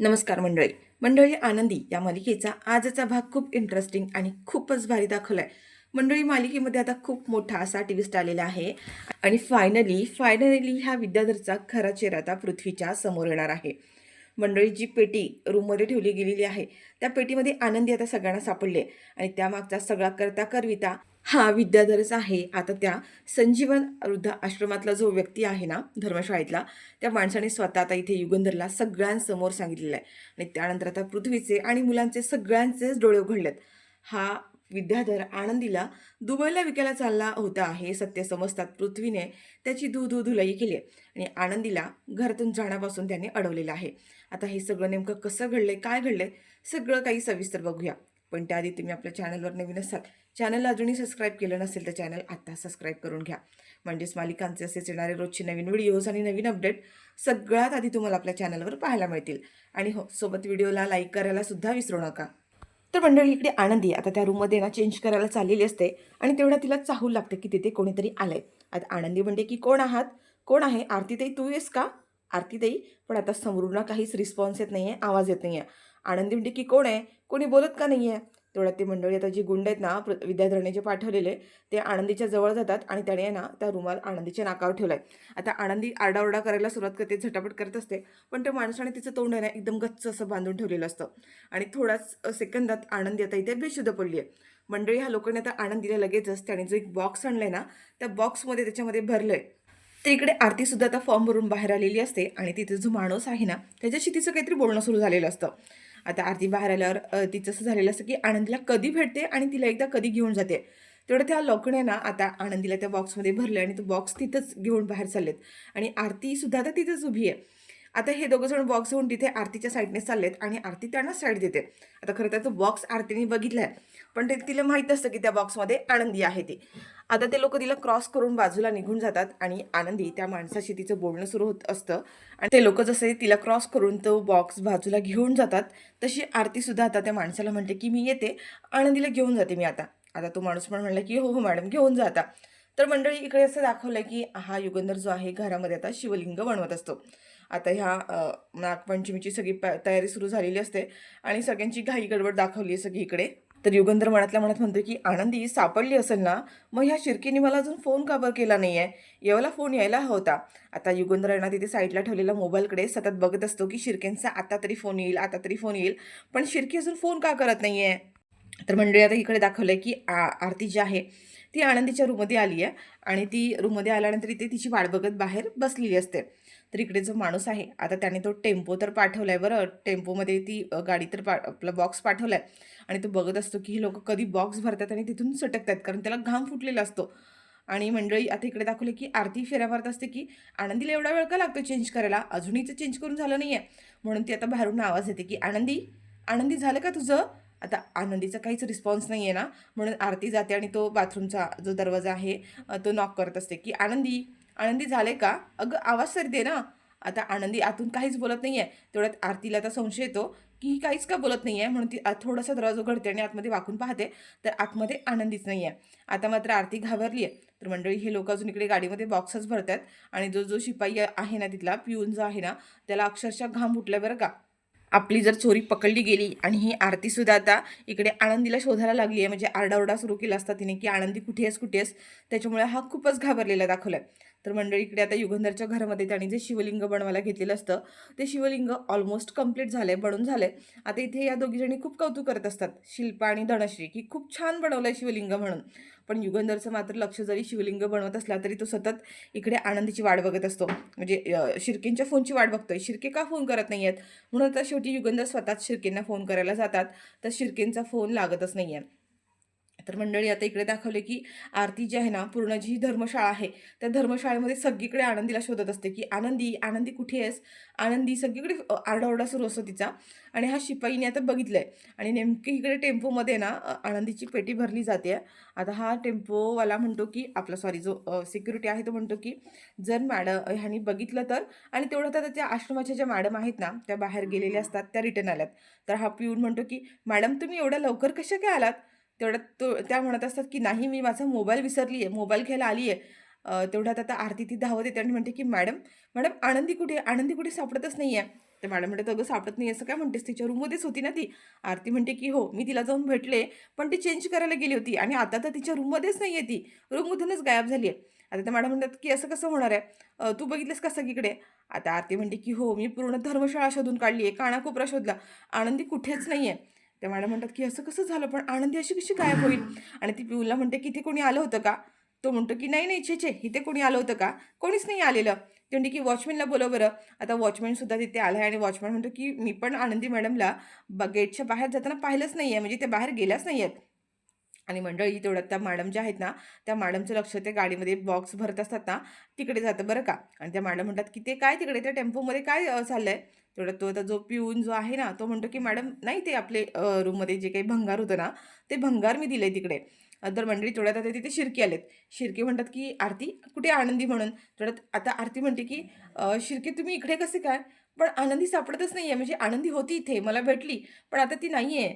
नमस्कार मंडळी. मंडळी, आनंदी या मालिकेचा आजचा भाग खूप इंटरेस्टिंग आणि खूपच भारी दाखवलाय. मंडळी, मालिकेमध्ये आता खूप मोठा असा ट्विस्ट आलेला आहे आणि फायनली ह्या विद्याधरचा खरा चेहरा आता पृथ्वीच्या समोर येणार आहे. मंडळी, जी पेटी रूममध्ये ठेवली गेलेली आहे त्या पेटीमध्ये आनंदी आता सगळ्यांना सापडली आहे आणि त्यामागचा सगळा करता करविता हा विद्याधरच आहे. आता त्या संजीवन वृद्ध आश्रमातला जो व्यक्ती आहे ना, धर्मशाळेतला, त्या माणसाने स्वतः आता इथे युगंधरला सगळ्यांसमोर सांगितलेलं आहे आणि त्यानंतर आता पृथ्वीचे आणि मुलांचे सगळ्यांचेच डोळे उघडलेत. हा विद्याधर आनंदीला दुबईला विकायला चालला होता हे सत्य समजतात पृथ्वीने त्याची धुलाई केली आहे आणि आनंदीला घरातून जाण्यापासून त्याने अडवलेलं आहे. आता हे सगळं नेमकं कसं घडलंय, काय घडलंय, सगळं काही सविस्तर बघूया. पण त्याआधी तुम्ही आपल्या चॅनलवर नवीन असाल, चॅनलला अजूनही सबस्क्राईब केलं नसेल तर चॅनल आत्ता सबस्क्राईब करून घ्या. म्हणजेच मालिकांचे असेच येणारे रोजचे नवीन व्हिडिओज आणि नवीन अपडेट सगळ्यात आधी तुम्हाला आपल्या चॅनलवर पाहायला मिळतील. आणि हो, सोबत व्हिडिओला लाईक करायला सुद्धा विसरू नका. तर मंडळी, इकडे आनंदी आता त्या रूममध्ये ना चेंज करायला चाललेली असते आणि तेवढा तिला चाहू लागते की तिथे कोणीतरी आलंय. आता आनंदी म्हणते की कोण आहात, कोण आहे? आरतीताई तू येस का? आरतीताई. पण आता समोरून काहीच रिस्पॉन्स येत नाहीये, आवाज येत नाहीये. आनंदी म्हणते की कोण आहे, कोणी बोलत का नाहीये? तेवढ्यात ते मंडळी आता जी गुंड आहेत ना विद्याधरने जे पाठवलेले, ते आनंदीच्या जवळ जातात आणि त्याने ना त्या रुमाल आनंदीच्या नाकावर ठेवलाय. आता आनंदी आरडाओरडा करायला सुरुवात करते, झटापट करत असते, पण त्या माणसाने तिचं तोंड आहे ना एकदम गच्च असं बांधून ठेवलेलं असतं आणि थोड्याच सेकंदात आनंदी आता इथे बेशुद्ध पडली आहे. मंडळी, ह्या लोकांनी आता आनंदीला लगेचच त्याने जो एक बॉक्स आणलाय ना, त्या बॉक्समध्ये त्याच्यामध्ये भरलंय. तर इकडे आरतीसुद्धा आता फॉर्म भरून बाहेर आलेली असते आणि तिथे जो माणूस आहे ना त्याच्याशी तिचं काहीतरी बोलणं सुरू झालेलं असतं. आता आरती बाहेर आल्यावर तिचं असं झालेलं असतं की आनंदीला कधी भेटते आणि तिला एकदा कधी घेऊन जाते. तेवढं त्या लोकांनी ना आता आनंदीला त्या बॉक्समध्ये भरले आणि तो बॉक्स तिथंच घेऊन बाहेर चाललेत आणि आरतीसुद्धा आता तिथंच उभी आहे. आता हे दोघं जण बॉक्स घेऊन तिथे आरतीच्या साईडने चाललेत आणि आरती त्यांना साईड देते. आता खरं तर तो बॉक्स आरतीने बघितलाय, पण ते तिला माहीत असतं की त्या बॉक्समध्ये आनंदी आहे ती. आता ते लोक तिला क्रॉस करून बाजूला निघून जातात आणि आनंदी त्या माणसाशी तिचं बोलणं सुरू होत असतं आणि ते लोक जसे तिला क्रॉस करून तो बॉक्स बाजूला घेऊन जातात, तशी आरतीसुद्धा आता त्या माणसाला म्हणते की मी येते, आनंदीला घेऊन जाते मी आता. आता तो माणूस पण म्हणला की हो हो मॅडम, घेऊन जा आता. तर मंडळी, इकडे असं दाखवलंय की हा युगंधर जो आहे घरामध्ये आता शिवलिंग बनवत असतो. आता ह्या नागपंचमीची सगळी तयारी सुरू झालेली असते आणि सगळ्यांची घाई गडबड दाखवली आहे सगळीकडे. तर युगंधर मनातल्या मनात म्हणतो की आनंदी सापडली असेल ना, मग ह्या शिर्केने मला अजून फोन का बरं केला नाहीये? एवढा फोन यायला होता. आता युगंधर आहे ना तिथे साईडला ठेवलेला मोबाईलकडे सतत बघत असतो की शिर्केंचा आता तरी फोन येईल, आता तरी फोन येईल, पण शिर्के अजून फोन का करत नाहीये? तर मंडळी, आता इकडे दाखवलंय की आरती जी आहे ती आनंदीच्या रूममध्ये आली आहे आणि ती रूममध्ये आल्यानंतर इथे तिची वाट बघत बाहेर बसलेली असते. तर इकडे जो माणूस आहे आता त्याने तो टेम्पो तर पाठवलाय, बरं टेम्पोमध्ये ती गाडी तर आपला बॉक्स पाठवलाय आणि तो बघत असतो की ही लोक कधी बॉक्स भरतात आणि तिथून सटकतात, कारण त्याला घाम फुटलेला असतो. आणि मंडळी, आता इकडे दाखवले की आरती फेऱ्या मारत असते की आनंदीला एवढा वेळ का लागतो चेंज करायला, अजूनही चेंज करून झालं नाहीये. म्हणून ती आता बाहेरून आवाज येते की आनंदी, आनंदी झालं का तुझं? आता आनंदीचा काहीच रिस्पॉन्स नाही आहे ना, म्हणून आरती जाते आणि तो बाथरूमचा जो दरवाजा आहे तो नॉक करत असते की आनंदी, आनंदी झाले का? अगं आवाज तरी दे ना. आता आनंदी आतून काहीच बोलत नाही आहे. तेवढ्यात आरतीला आता संशय येतो की ही काहीच का बोलत नाही आहे, म्हणून ती थोडासा दरवाजा उघडते आणि आतमध्ये वाकून पाहते, तर आतमध्ये आनंदीच नाही आहे. आता मात्र आरती घाबरली आहे. तर मंडळी, हे लोक अजून इकडे गाडीमध्ये बॉक्सच भरतात आणि जो जो शिपाई आहे ना तिथला पिऊन जो आहे ना, त्याला अक्षरशः घाम फुटलाय बरं का. आपली जर चोरी पकडली गेली आणि ही आरतीसुद्धा आता इकडे आनंदीला शोधायला लागली आहे, म्हणजे आरडाओरडा सुरू केला असता तिने की आनंदी कुठे आहेस, कुठे आहेस? त्याच्यामुळे हा खूपच घाबरलेला दाखवलाय. तर मंडळी, इकडे आता युगंधरच्या घरामध्ये त्याने जे शिवलिंग बनवायला घेतलेलं असतं ते शिवलिंग ऑलमोस्ट कंप्लीट झालंय, बनून झालंय. आता इथे या दोघी जणी खूप कौतुक करत असतात, शिल्पा आणि धनश्री, की खूप छान बनवलंय शिवलिंग म्हणून. पण युगंधरचं मात्र लक्ष जरी शिवलिंग बनवत असला तरी तो सतत इकडे आनंदीची वाट बघत असतो, म्हणजे शिर्केंच्या फोनची वाट बघतोय. शिर्के का फोन करत नाहीयेत? म्हणून आता शेवटी युगंधर स्वतःच शिर्केंना फोन करायला जातात, तर शिर्केंचा फोन लागतच नाहीये. तर मंडळी, आता इकडे दाखवले की आरती जी आहे ना, पूर्ण जी धर्मशाळा आहे त्या धर्मशाळेमध्ये सगळीकडे आनंदीला शोधत असते की आनंदी, आनंदी कुठे आहेस? आनंदी, सगळीकडे आरडाओरडा सुरू असतो तिचा. आणि हा शिपाईने आता बघितलंय आणि नेमकी इकडे टेम्पोमध्ये ना आनंदीची पेटी भरली जाते. आता हा टेम्पोवाला म्हणतो की आपला सॉरी जो सिक्युरिटी आहे तो म्हणतो की जर ह्यानी बघितलं तर. आणि तेवढं तर त्या आश्रमाच्या ज्या मॅडम आहेत ना त्या बाहेर गेलेल्या असतात, त्या रिटर्न आल्यात. तर हा पिऊन म्हणतो की मॅडम, तुम्ही एवढ्या लवकर कशा काय आलात? तेवढ्यात त्या म्हणत असतात की नाही, मी माझा मोबाईल विसरली आहे, मोबाईल घ्यायला आली आहे. तेवढ्यात आता आरती ती धावत येते आणि म्हणते की मॅडम, मॅडम आनंदी कुठे? आनंदी कुठे सापडतच नाही आहे. तर मॅडम म्हणतात अगं सापडत नाही असं काय म्हणतेस, तिच्या रूममध्येच होती ना ती. आरती म्हणते की हो मी तिला जाऊन भेटले, पण ती चेंज करायला गेली होती आणि आता तर तिच्या रूममध्येच नाही आहे ती, रूममधूनच गायब झाली आहे. आता त्या मॅडम म्हणतात की असं कसं होणार आहे, तू बघितलंस का सगळीकडे? आता आरती म्हणते की हो मी पूर्ण धर्मशाळा शोधून काढली आहे, कानाकोपरा शोधला, आनंदी कुठेच नाही आहे. त्या मॅडम म्हणतात की असं कसं झालं, पण आनंदी अशी कशी गायब होईल? आणि ती पिऊला म्हणते की इथे कोणी आलं होतं का? तो म्हणतो की नाही नाही छे छे, इथे कोणी आलं होतं का? कोणीच नाही आलेलं. ते म्हणते की वॉचमॅनला बोलव बरं. आता वॉचमॅनसुद्धा तिथे आला आहे आणि वॉचमॅन म्हणतो की मी पण आनंदी मॅडमला गेटच्या बाहेर जाताना पाहिलंच नाही आहे, म्हणजे ते बाहेर गेल्याच नाही आहेत. आणि मंडळी तेवढ्यात त्या मॅडम ज्या आहेत ना, त्या मॅडमचं लक्ष ते गाडीमध्ये बॉक्स भरत असतात ना, तिकडे जातं बरं का. आणि त्या मॅडम म्हणतात की ते काय तिकडे त्या टेम्पोमध्ये काय चाललंय? तेवढ्यात तो आता जो पिऊन जो आहे ना, तो म्हणतो की मॅडम नाही ते आपले रूममध्ये जे काही भंगार होतं ना, ते भंगार मी दिलंय तिकडे. तर मंडळी तेवढ्यात आता तिथे शिर्के आलेत. शिर्के म्हणतात की "आरती, कुठे आनंदी?" म्हणून. तेवढ्यात आता आरती म्हणते की शिर्के तुम्ही इकडे कसे काय? पण आनंदी सापडतच नाहीये. म्हणजे आनंदी होती इथे, मला भेटली, पण आता ती नाहीये.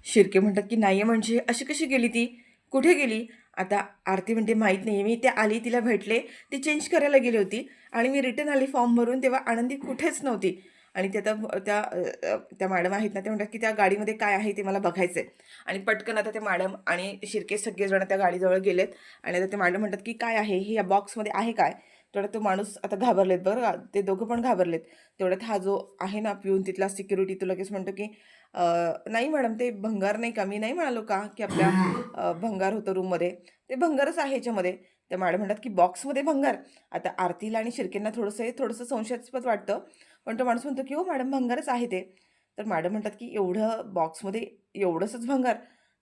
शिर्के म्हणतात की "नाहीये म्हणजे अशी कशी गेली ती? कुठे गेली?" आता आरती म्हणते "माहीत नाहीये. मी इथे आली, तिला भेटले, ती चेंज करायला गेली होती आणि मी रिटर्न आली फॉर्म भरून, तेव्हा आनंदी कुठेच नव्हती." आणि ते आता त्या मॅडम आहेत ना, त्या म्हणतात की "त्या गाडीमध्ये काय आहे ते मला बघायचंय." आणि पटकन आता ते मॅडम आणि शिर्के सगळेजण त्या गाडीजवळ गेलेत आणि आता ते मॅडम म्हणतात की "काय आहे? हे या बॉक्समध्ये आहे काय?" तेवढ्यात तो माणूस आता घाबरलेत बरं का, ते दोघं पण घाबरलेत. तेवढ्यात हा जो आहे ना पिऊन तिथला सिक्युरिटी, तो लगेच म्हणतो की नाही मॅडम ते भंगार नाही का? मी नाही म्हणालो का की आपल्या भंगार होतं रूममध्ये. ते भंगारच आहे ह्याच्यामध्ये. तर मॅडम म्हणतात की बॉक्समध्ये भंगार? आता आरतीला आणि शिर्केंना थोडंसं संशयास्पद वाटतं. पण तो माणूस म्हणतो की "हो मॅडम भंगारच आहे ते." तर मॅडम म्हणतात की "एवढं बॉक्समध्ये एवढंसंच भंगार?"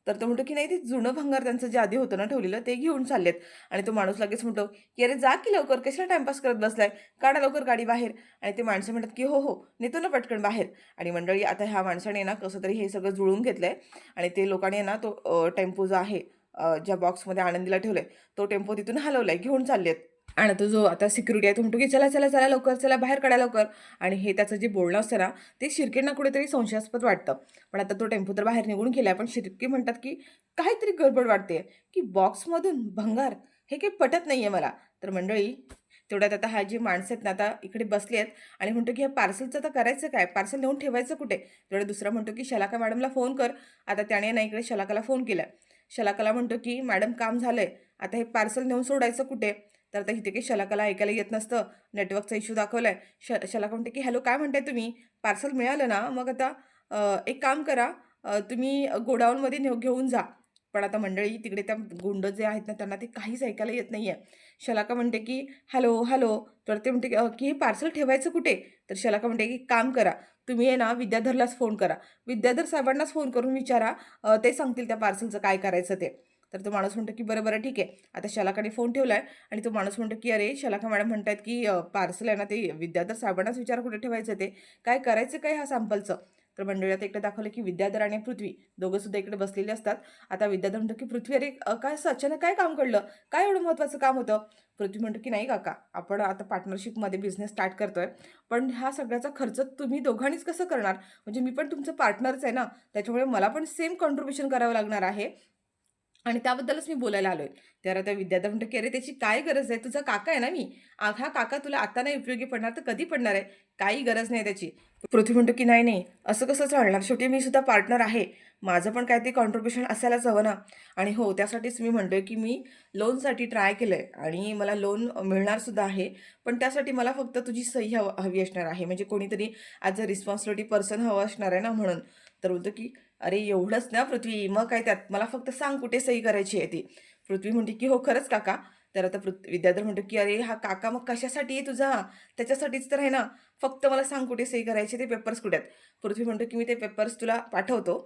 तर तो म्हणतो की "नाही ते जुनं भंगार त्यांचं जे आधी होतं ना ठेवलेलं ते घेऊन चाललेत." आणि तो माणूस लगेच म्हणतो की "अरे जा की लवकर, कशाला टाईमपास करत बसलाय? काढा लवकर गाडी बाहेर." आणि ते माणसं म्हणतात की "हो, हो, नेतो ना पटकन बाहेर." आणि मंडळी आता ह्या माणसाने ना कसं तरी हे सगळं जुळवून घेतलंय आणि ते लोकांनी ना तो टेम्पो जो आहे ज्या बॉक्समध्ये आनंदीला ठेवलंय, तो टेम्पो तिथून हलवलाय, घेऊन चाललेत. आणि तो जो आता सिक्युरिटी आहे तो म्हणतो की "चला, चला, चला लवकर, चला बाहेर काढा लवकर." आणि हे त्याचं जे बोलणं असतं ना, ते शिर्केंना कुठेतरी संशयास्पद वाटतं. पण आता तो टेम्पो तर बाहेर निघून गेलाय, पण शिर्के म्हणतात की काहीतरी गडबड वाटते, की बॉक्समधून भंगार हे काही पटत नाहीये मला. तर मंडळी तेवढ्यात आता हा जी माणसं आहेत ना, आता इकडे बसली आहेत आणि म्हणतो की "हे पार्सलचं आता करायचं काय? पार्सल नेऊन ठेवायचं कुठे?" तेवढ्यात दुसरा म्हणतो की "शलाका मॅडमला फोन कर." आता त्याने ना इकडे शलाकाला फोन केलाय. शलाकाला म्हणतो की "मॅडम काम झालंय. आता हे पार्सल नेऊन सोडायचं कुठे?" तर आता इथे काही शलाकाला ऐकायला येत नसतं. नेटवर्कचा इश्यू दाखवलाय. शलाका म्हणते की "हॅलो काय म्हणताय तुम्ही? पार्सल मिळालं ना? मग आता एक काम करा, तुम्ही गोडाऊनमध्ये घेऊन जा." पण आता मंडळी तिकडे त्या गुंड जे आहेत ना, त्यांना ते काहीच ऐकायला येत नाहीये. शलाका म्हणते की "हॅलो, हॅलो." तर ते म्हणते की "हे पार्सल ठेवायचं कुठे?" तर शलाका म्हणते की "काम करा, तुम्ही आहे ना विद्याधरलाच फोन करा. विद्याधर साहेबांनाच फोन करून विचारा, ते सांगतील त्या पार्सलचं काय करायचं ते." तर तो माणूस म्हणतो की "बरं, बरं ठीक आहे." आता शलाकाने फोन ठेवलाय आणि तो माणूस म्हणतो की "अरे, शलाका मॅडम म्हणतायत की पार्सल आहे ना, ते विद्याधर साहेबांनाच विचारा कुठे ठेवायचं ते. काय करायचं काय ह्या सॅम्पलचं?" तर मंडळी आता इकडे दाखवलं की विद्याधर आणि पृथ्वी दोघं सुद्धा इकडे बसलेले असतात. आता विद्याधर म्हणतो की "पृथ्वी अरे काय असं अचानक काय काम घडलं? काय एवढं महत्त्वाचं काम होतं?" पृथ्वी म्हणतो की "नाही काका, आपण आता पार्टनरशिपमध्ये बिझनेस स्टार्ट करतोय. पण ह्या सगळ्याचा खर्च तुम्ही दोघांनीच कसं करणार? म्हणजे मी पण तुमचं पार्टनरच आहे ना, त्याच्यामुळे मला पण सेम कॉन्ट्रिब्युशन करावं लागणार आहे. आणि त्याबद्दलच मी बोलायला आलोय." तर आता विद्याधर म्हणतो, की "अरे त्याची काय गरज आहे? तुझा काका आहे ना मी. हा काका तुला आता नाही उपयोगी पडणार तर कधी पडणार आहे? काही गरज नाही त्याची." पृथ्वी म्हणतो, की "नाही, नाही, असं कसं चालणार? शेवटी मी सुद्धा पार्टनर आहे. माझं पण काहीतरी कॉन्ट्रिब्युशन असायलाच हवं ना." आणि हो, त्यासाठीच मी म्हणतोय, की मी लोनसाठी ट्राय केलंय आणि मला लोन मिळणार सुद्धा आहे. पण त्यासाठी मला फक्त तुझी सही हवी असणार आहे. म्हणजे कोणीतरी ॲज अ रिस्पॉन्सिबिलिटी पर्सन हवं असणार आहे ना म्हणून. तर बोलतो, की "अरे एवढंच ना पृथ्वी, मग काय त्यात? मला फक्त सांग कुठे सही करायची आहे ती." पृथ्वी म्हणते, की "हो खरंच काका." तर आता विद्याधर म्हणतो, की "अरे हा काका मग कशासाठी आहे तुझा? त्याच्यासाठीच तर आहे ना. फक्त मला सांग कुठे सही करायची, ते पेपर्स कुठे आहेत?" पृथ्वी म्हणतो, की "मी ते पेपर्स तुला पाठवतो."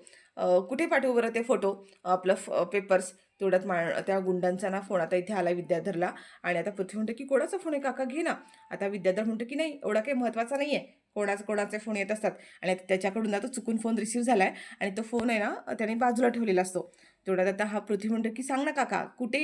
कुठे पाठवू बरं ते फोटो? आपलं पेपर्स. तेवढ्यात त्या गुंडांचा ना फोन आता इथे आला विद्याधरला आणि आता पृथ्वी म्हणतो, की "कोणाचा फोन आहे काका? घे ना." आता विद्याधर म्हणतो, की "नाही, एवढा काही महत्त्वाचा नाही कोणाचे फोन येत असतात." आणि आता त्याच्याकडून ना तो चुकून फोन रिसीव्ह झालाय आणि तो फोन आहे ना त्याने बाजूला ठेवलेला असतो. तेवढ्यात आता हा पृथ्वी म्हणतो, की "सांग ना काका, कुठे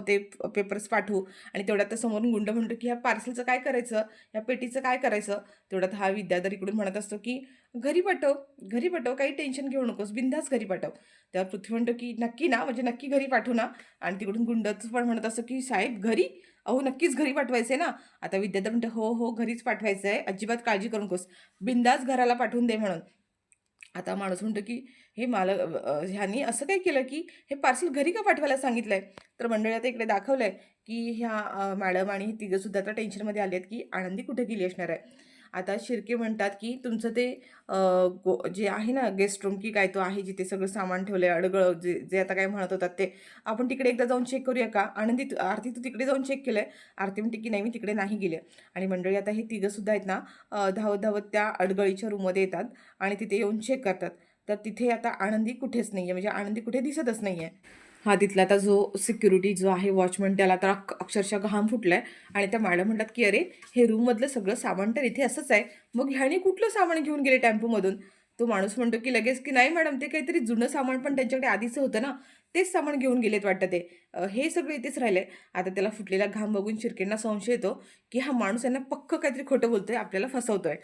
ते पेपर्स पाठवू?" आणि तेवढ्यात तर समोरून गुंड म्हणतो, की "ह्या पार्सलचं काय करायचं? ह्या पेटीचं काय करायचं?" तेवढ्यात हा विद्याधर इकडून म्हणत असतो, की "घरी पाठव, घरी पाठव, काही टेन्शन घेऊ नकोस, बिनधास्त घरी पाठव." तेव्हा पृथ्वी म्हणतो, की "नक्की ना? म्हणजे नक्की घरी पाठवू ना?" आणि तिकडून गुंडच पण म्हणत असतो, की "साहेब घरी? अहो नक्कीच घरी पाठवायचं आहे ना. आता विद्याधर म्हणते, "हो, हो, घरीच पाठवायचं आहे. अजिबात काळजी करू नकोस. बिनधास्त घराला पाठवून दे" म्हणून. आता माणूस म्हणतो, की "हे ह्यानी असं काय केलं, की हे पार्सल घरी का पाठवायला सांगितलंय?" तर मंडळी आता इकडे दाखवलंय, की ह्या मॅडम आणि तिघंसुद्धा आता टेन्शनमध्ये आले आहेत, की आनंदी कुठे गेली असणार आहे. आता शिर्के म्हणतात, की "तुमचं ते जे आहे ना गेस्ट रूम की काय तो आहे जिथे सगळं सामान ठेवलंय, अडगळ जे जे आता काय म्हणत होतात ते, आपण तिकडे एकदा जाऊन चेक करूया का?" आरती तू तिकडे जाऊन चेक केलंय?" आरती म्हणते, की "नाही, मी तिकडे नाही गेले." आणि मंडळी आता हे तिघंसुद्धा आहेत ना धावत-धावत त्या अडगळीच्या रूममध्ये येतात आणि तिथे येऊन चेक करतात. तर तिथे आता आनंदी कुठेच नाहीये, म्हणजे आनंदी कुठे दिसतच नाहीये. हां, तिथला आता जो सिक्युरिटी जो आहे वॉचमन त्याला तर अक्षरशः घाम फुटलाय आणि त्या मॅडम म्हणतात, की "अरे, हे रूममधलं सगळं सामान तर इथे असंच आहे. मग ह्याने कुठलं सामान घेऊन गेले टेम्पोमधून?" तो माणूस म्हणतो, की लगेच, की "नाही मॅडम, ते काहीतरी जुनं सामान पण त्यांच्याकडे आधीचं होतं ना, तेच सामान घेऊन गेलेत वाटतं ते. हे सगळं इथेच राहिलंय." आता त्याला फुटलेला घाम बघून शिर्केंना संशय येतो, की हा माणूस यांना पक्कं काहीतरी खोटं बोलतोय, आपल्याला फसवतोय.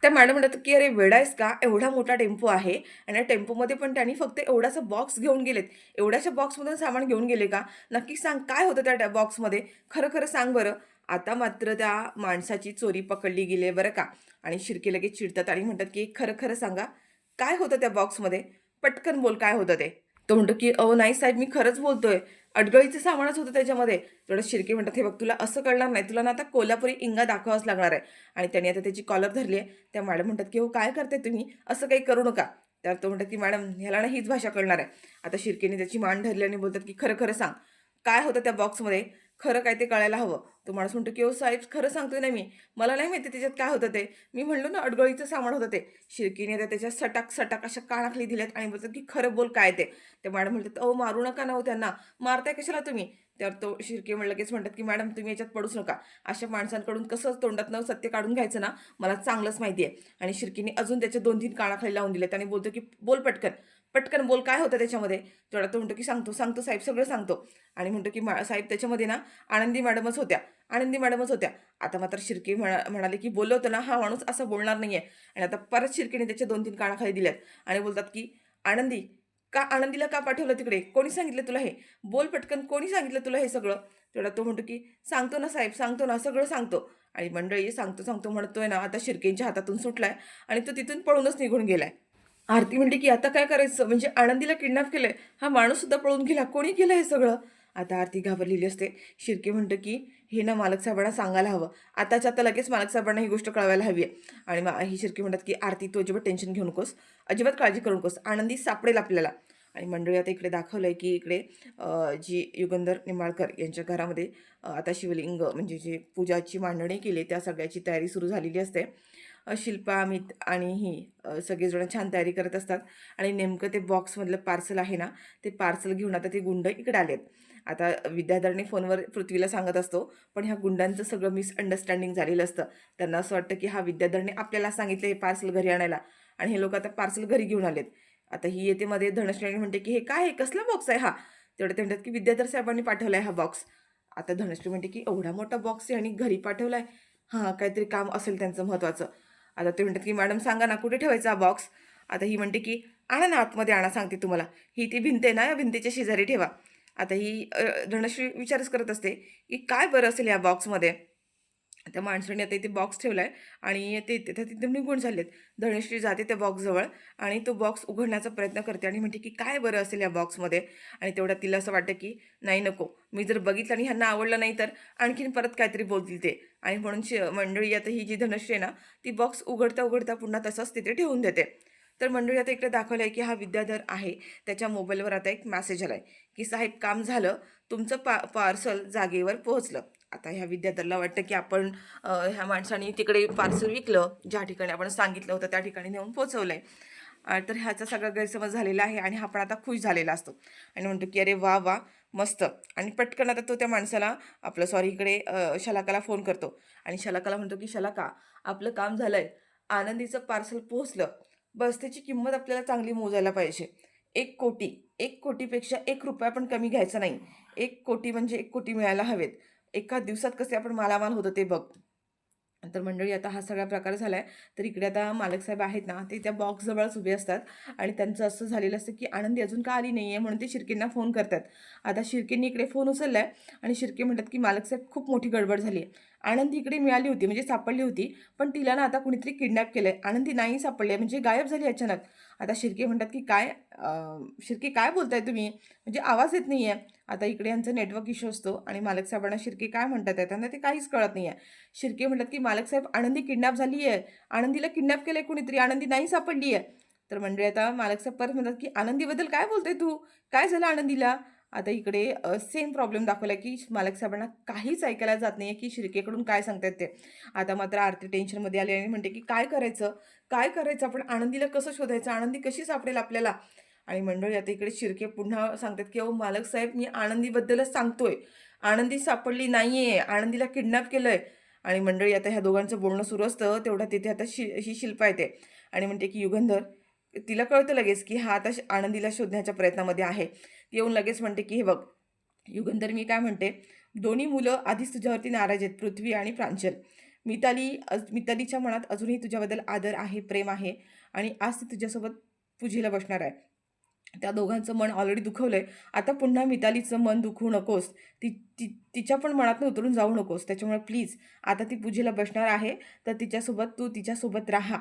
त्या मॅडम म्हणतात, की "अरे वेडा आहेस का? एवढा मोठा टेम्पो आहे आणि या टेम्पोमध्ये पण त्यांनी फक्त एवढासा बॉक्स घेऊन गेलेत. एवढ्याशा बॉक्समधून सामान घेऊन गेले का? नक्की सांग काय होतं त्या बॉक्समध्ये? खरं-खरं सांग बरं." आता मात्र त्या माणसाची चोरी पकडली गेली आहे बरं का आणि शिर्के लगेच चिडतात आणि म्हणतात, की "खरं-खरं सांगा, काय होतं त्या बॉक्समध्ये? पटकन बोल काय होतं ते?" तो म्हणतो, की "अहो नाही साहेब, मी खरंच बोलतोय. अडगळीचं सामानच होतं त्याच्यामध्ये." तेवढं शिर्के म्हणतात, "हे बघ तुला असं कळणार नाही. तुला ना आता कोल्हापुरी इंगा दाखवावाच लागणार आहे." आणि त्यांनी आता त्याची कॉलर धरली आहे. त्या मॅडम म्हणतात, की "हो काय करताय तुम्ही? असं काही करू नका." तर तो म्हणतात, की "मॅडम ह्याला ना हीच भाषा कळणार आहे." आता शिर्केने त्याची मान धरली आणि बोलतात, की "खरं-खरं सांग. काय होतं त्या बॉक्समध्ये? खरं काय ते कळायला हवं." तो माणूस म्हणतो, की "हो साहेब खरं सांगतोय ना मी. मला नाही माहिती त्याच्यात काय होतं ते. मी म्हणलो ना अडगळीचं सामान होतं ते." शिर्केने आता त्याच्या सटाक-सटाक अशा कानाखाली दिल्यात आणि बोलतात, की "खरं बोल काय ते?" ते मॅडम म्हणतात, "अहो मारू नका ना हो त्यांना. मारताय कशाला तुम्ही?" तर तो शिर्के लगेच म्हणतात, की "मॅडम तुम्ही याच्यात पडूच नका. अशा माणसांकडून कसं तोंडातनं सत्य काढून घ्यायचं ना, मला चांगलंच माहिती आहे." आणि शिर्केने अजून त्याचे 2-3 कानाखाली लावून दिलेत आणि बोलतो, की "बोल पटकन. पटकन बोल काय होतं त्याच्यामध्ये?" तेवढा तो म्हणतो, की "सांगतो, सांगतो साहेब सगळं सांगतो." आणि म्हणतो, की साहेब त्याच्यामध्ये ना आनंदी मॅडमच होत्या. आनंदी मॅडमच होत्या." आता मात्र शिर्के म्हणाले, की "बोललो होतो ना, हा माणूस असा बोलणार नाहीये." आणि आता परत शिर्केने त्याचे 2-3 कानाखाली दिल्यात आणि बोलतात, की "आनंदी आनंदीला का पाठवलं तिकडे? कोणी सांगितलं तुला हे? बोल पटकन कोणी सांगितलं तुला हे सगळं?" तेवढा तो म्हणतो, की "सांगतो ना साहेब, सांगतो ना, सगळं सांगतो." आणि मंडळी सांगतो, सांगतो म्हणतोय ना, आता शिर्केंच्या हातातून सुटलाय आणि तो तिथून पळूनच निघून गेलाय. आरती म्हणते, की "आता काय करायचं? म्हणजे आनंदीला किडनॅप केलंय. हा माणूससुद्धा पळून गेला. कोणी केलं हे सगळं?" आता आरती घाबरलेली असते. शिर्के म्हणतो, की "हे ना मालक साहेबांना सांगायला हवं. आताच्या आता लगेच मालक साहेबांना ही गोष्ट कळवायला हवी आहे." आणि ही शिर्के म्हणतात, की "आरती तू अजिबात टेन्शन घेऊ नकोस. अजिबात काळजी करू नकोस. आनंदी सापडेल आपल्याला." आणि मंडळी आता इकडे दाखवलंय, की इकडे जी युगंधर निंबाळकर यांच्या घरामध्ये आता शिवलिंग म्हणजे जे पूजाची मांडणी केली त्या सगळ्याची तयारी सुरू झालेली असते. शिल्पा, अमित आणि ही सगळेजण छान तयारी करत असतात आणि नेमकं ते बॉक्समधलं पार्सल आहे ना, ते पार्सल घेऊन आता ते गुंड इकडे आलेत. आता विद्याधरने फोनवर पृथ्वीला सांगत असतो, पण ह्या गुंडांचं सगळं मिसअंडरस्टँडिंग झालेलं असतं. त्यांना असं वाटतं, की हा विद्याधरने आपल्याला सांगितलं हे पार्सल घरी आणायला आणि हे लोकं आता पार्सल घरी घेऊन आलेत. आता ही येते मध्ये धनश्री म्हणते, की "हे काय आहे? कसला बॉक्स आहे हा?" तेवढं ते म्हणतात, की "विद्याधर साहेबांनी पाठवलाय हा बॉक्स." आता धनश्री म्हणते, की "एवढा मोठा बॉक्स आहे आणि घरी पाठवलाय?" हां, काहीतरी काम असेल त्यांचं महत्त्वाचं. आता ते म्हणतात, की "मॅडम सांगा ना कुठे ठेवायचा हा बॉक्स?" आता ही म्हणते, की "आणा ना आतमध्ये आणा सांगते तुम्हाला. ही ती भिंत आहे ना, या भिंतीच्या शेजारी ठेवा." आता ही धनश्री विचारच करत असते, की काय बरं असेल या बॉक्समध्ये? त्या माणसाने आता इथे बॉक्स ठेवलाय आणि ते तिथून निघून झालेत. धनश्री जाते त्या बॉक्सजवळ आणि तो बॉक्स उघडण्याचा प्रयत्न करते आणि म्हणते, की "काय बरं असेल या बॉक्समध्ये?" आणि तेवढ्यात तिला असं वाटतं, की "नाही नको. मी जर बघितलं आणि ह्यांना आवडलं नाही तर आणखीन परत काहीतरी बोलतील ते." आणि म्हणून मंडळी आता ही जी धनश्री आहे ना, ती बॉक्स उघडता-उघडता पुन्हा तसंच तिथे ठेवून देते. तर मंडळी आता इकडे दाखवलं आहे, की हा विद्याधर आहे. त्याच्या मोबाईलवर आता एक मेसेज आलाय, की "साहेब काम झालं. तुमचं पार्सल जागेवर पोहोचलं." आता ह्या विद्याधरला वाटतं, की आपण ह्या माणसाने तिकडे पार्सल विकलं, ज्या ठिकाणी आपण सांगितलं होतं त्या ठिकाणी नेऊन पोहोचवलंय. तर ह्याचा सगळा गैरसमज झालेला आहे आणि हा पण आता खुश झालेला असतो आणि म्हणतो, की "अरे वाह! वाह! मस्त." आणि पटकन आता तो त्या माणसाला आपलं सॉरी इकडे शलाकाला फोन करतो आणि शलाकाला म्हणतो, की "शलाका, आपलं काम झालंय. आनंदीचं पार्सल पोहोचलं. बस त्याची किंमत आपल्याला चांगली मोजायला पाहिजे. 1,00,00,000 1,00,00,000पेक्षा ₹1 पण कमी घ्यायचा नाही. 1,00,00,000 म्हणजे 1,00,00,000 मिळायला हवेत. एका दिवसात कसे आपण मालामाल होतो ते बघ." तर मंडळी आता हा सगळा प्रकार झाला आहे. तर इकडे आता मालक साहेब आहेत ना, ते त्या बॉक्सजवळच उभे असतात आणि त्यांचं असं झालेलं असतं, की आनंदी अजून का आली नाही आहे म्हणून ते शिर्केंना फोन करतात. आता शिर्केंनी इकडे फोन उचलला आहे आणि शिर्के म्हणतात, की मालक साहेब खूप मोठी गडबड झाली आहे. आनंदी इकडे मिळाली होती म्हणजे सापडली होती, पण तिला ना आता कुणीतरी किडनॅप केलं आहे. आनंदी नाही सापडली आहे म्हणजे गायब झाली अचानक. आता शिर्के म्हणतात, की "काय शिर्के काय बोलताय तुम्ही? म्हणजे आवाज येत नाही आहे." आता इकडे यांचा नेटवर्क इश्यू असतो आणि मालक साहेबांना शिर्के काय म्हणतात आहे त्यांना ते काहीच कळत नाही आहे. शिर्के म्हणतात, की "मालक साहेब आनंदी किडनॅप झाली आहे. आनंदीला किडनॅप केलंय कुणीतरी. आनंदी नाही सापडली आहे." तर मंडळी आता मालक साहेब परत म्हणतात, की "आनंदीबद्दल काय बोलतोय तू? काय झालं आनंदीला?" आता इकडे सेम प्रॉब्लेम दाखवला, की मालक साहेबांना काहीच ऐकायला जात नाहीये, की शिर्केकडून काय सांगतायत ते. आता मात्र आरती टेन्शनमध्ये आली आणि म्हणते, की "काय करायचं? काय करायचं? आपण आनंदीला कसं शोधायचं? आनंदी कशी सापडेल आपल्याला?" आणि मंडळी आता इकडे शिर्के पुन्हा सांगतात, की "अहो मालक साहेब मी आनंदीबद्दलच सांगतोय. आनंदी सापडली नाहीये. आनंदीला किडनॅप केलंय." आणि मंडळी आता ह्या दोघांचं बोलणं सुरू असतं. तेवढ्यात तिथे आता ही शिल्पा येते आणि म्हणते, की "युगंधर." तिला कळतं लगेच, की हा आता आनंदीला शोधण्याच्या प्रयत्नामध्ये आहे. ती येऊन लगेच म्हणते, की "हे बघ, युगंधर मी काय म्हणते, दोन्ही मुलं आधीच तुझ्यावरती नाराज आहेत, पृथ्वी आणि प्रांजल. मितालीच्या मनात अजूनही तुझ्याबद्दल आदर आहे, प्रेम आहे आणि आज ती तुझ्यासोबत पूजेला बसणार आहे. त्या दोघांचं मन ऑलरेडी दुखवलंय. आता पुन्हा मितालीचं मन दुखवू नकोस. ती ती तिच्या पण मनातून उतरून जाऊ नकोस. त्याच्यामुळे प्लीज आता ती पूजेला बसणार आहे, तर तू तिच्यासोबत राहा.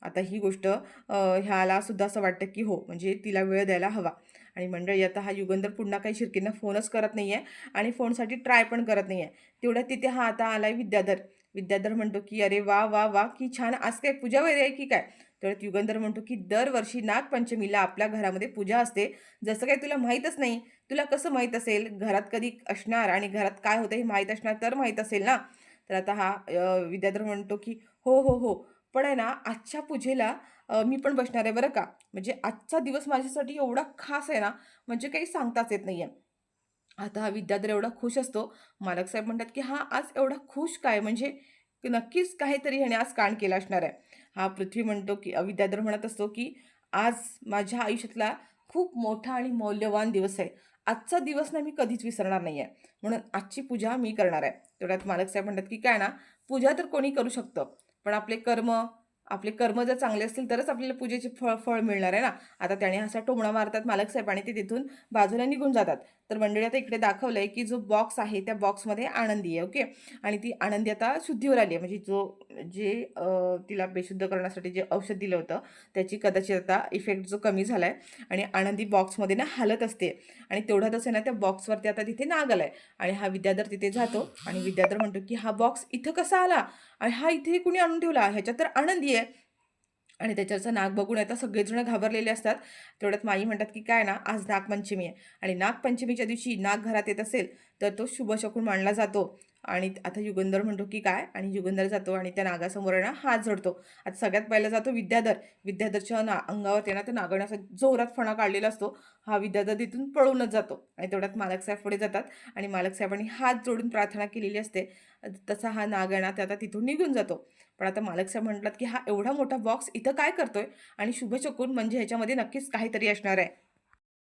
आता ही गोष्ट ह्याला सुद्धा असं वाटतं, की हो, म्हणजे तिला वेळ द्यायला हवा. आणि मंडळी आता हा युगंधर पुन्हा काही शिर्केंना फोनच करत नाहीये आणि फोनसाठी ट्राय पण करत नाहीये. तेवढ्यात तिथे हा आता आलाय विद्याधर. विद्याधर म्हणतो, की "अरे वाह! वाह! वाह! की छान आज काय पूजा वगैरे आहे की काय?" तेवढ्यात युगंधर म्हणतो, की "दरवर्षी नागपंचमीला आपल्या घरामध्ये पूजा असते. जसं काही तुला माहीतच नाही. तुला कसं माहीत असेल? घरात कधी असणार आणि घरात काय होतं हे माहीत असणार तर माहीत असेल ना?" तर आता हा विद्याधर म्हणतो, की "हो, हो, हो. पण आहे ना आजच्या पूजेला मी पण बसणार आहे बरं का. म्हणजे आजचा दिवस माझ्यासाठी एवढा खास आहे ना, म्हणजे काही सांगताच येत नाहीये." आता हा विद्याधर एवढा खुश असतो. मालक साहेब म्हणतात, की "हा आज एवढा खुश काय? म्हणजे नक्कीच काहीतरी ह्याने आज कांड केला असणार आहे." हा पृथ्वी म्हणतो, की विद्याधर म्हणत असतो, की "आज माझ्या आयुष्यातला खूप मोठा आणि मौल्यवान दिवस आहे. आजचा दिवस ना मी कधीच विसरणार नाहीये. म्हणून आजची पूजा मी करणार आहे." तेवढ्यात मालक साहेब म्हणतात, की "काय ना, पूजा तर कोणी करू शकतं. पण आपले कर्म जर चांगले असतील तरच आपल्याला पूजेचे फळ मिळणार आहे ना." आता त्याने असा टोमणा मारतात मालक साहेब आणि ते तिथून बाजूला निघून जातात. तर मंडळी आता इकडे दाखवलंय, की जो बॉक्स आहे त्या बॉक्समध्ये आनंदी आहे. ओके. आणि ती आनंदी आता शुद्धीवर आली आहे. म्हणजे जे तिला बेशुद्ध करण्यासाठी जे औषध दिलं होतं, त्याची कदाचित आता इफेक्ट जो कमी झालाय आणि आनंदी बॉक्समध्ये ना हालत असते आणि तेवढ्यातच आहे ना त्या बॉक्सवरती आता तिथे नाग आलाय आणि हा विद्याधर तिथे जातो आणि विद्याधर म्हणतो, की "हा बॉक्स इथं कसा आला? आणि हा इथे कुणी आणून ठेवला? ह्याच्यात तर आनंदी आहे." आणि त्याच्यावरचं नाग बघून आता सगळेजण घाबरलेले असतात. तेवढ्यात माई म्हणतात, की काय ना, आज नागपंचमी आहे आणि नागपंचमीच्या दिवशी नाग घरात येत असेल, तर तो शुभ शकून मानला जातो. आणि आता युगंधर म्हणतो, की काय? आणि युगंधर जातो आणि त्या नागासमोर आहे ना, हात जोडतो. आता सगळ्यात पहिला जातो विद्याधर. विद्याधरच्या अंगावरती आहे ना, त्या नागाने असा जोरात फणा काढलेला असतो. हा विद्याधर तिथून पळूनच जातो आणि तेवढ्यात मालक साहेब पुढे जातात आणि मालक साहेबांनी हात जोडून प्रार्थना केलेली असते. तसा हा नाग आहे ना, ते आता तिथून निघून जातो. पण आता मालक साहेब म्हटलात, की हा एवढा मोठा बॉक्स इथं काय करतोय? आणि शुभशकून म्हणजे ह्याच्यामध्ये नक्कीच काहीतरी असणार आहे.